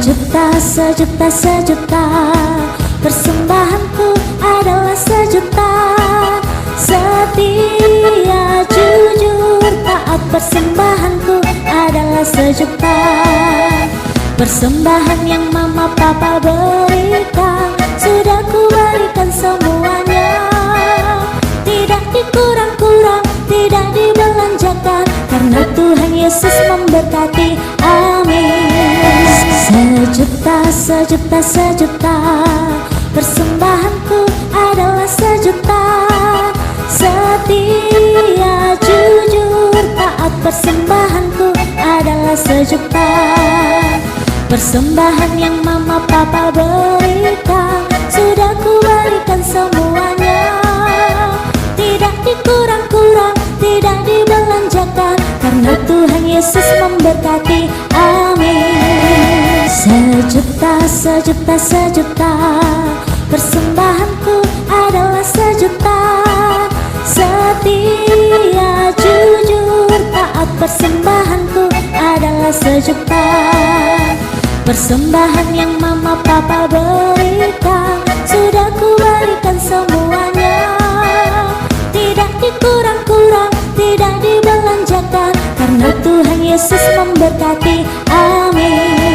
Sejuta, sejuta, persembahanku adalah sejuta. Setia, jujur, taat, persembahanku adalah sejuta. Persembahan yang mama papa berikan sudah ku berikan semuanya. Tidak dikurang-kurang, tidak dibelanjakan, karena Tuhan Yesus memberkati. Amin. Sejuta, sejuta, persembahanku adalah sejuta. Setia, jujur, taat, persembahanku adalah sejuta. Persembahan yang mama papa berikan sudah ku berikan semuanya. Tidak dikurang-kurang, tidak dibelanjakan, karena Tuhan Yesus memberkati. Amin. Sejuta, sejuta, persembahanku adalah sejuta. Setia, jujur, taat, persembahanku adalah sejuta. Persembahan yang mama papa berikan sudah ku berikan semuanya. Tidak dikurang-kurang, tidak dibelanjakan, karena Tuhan Yesus memberkati. Amin.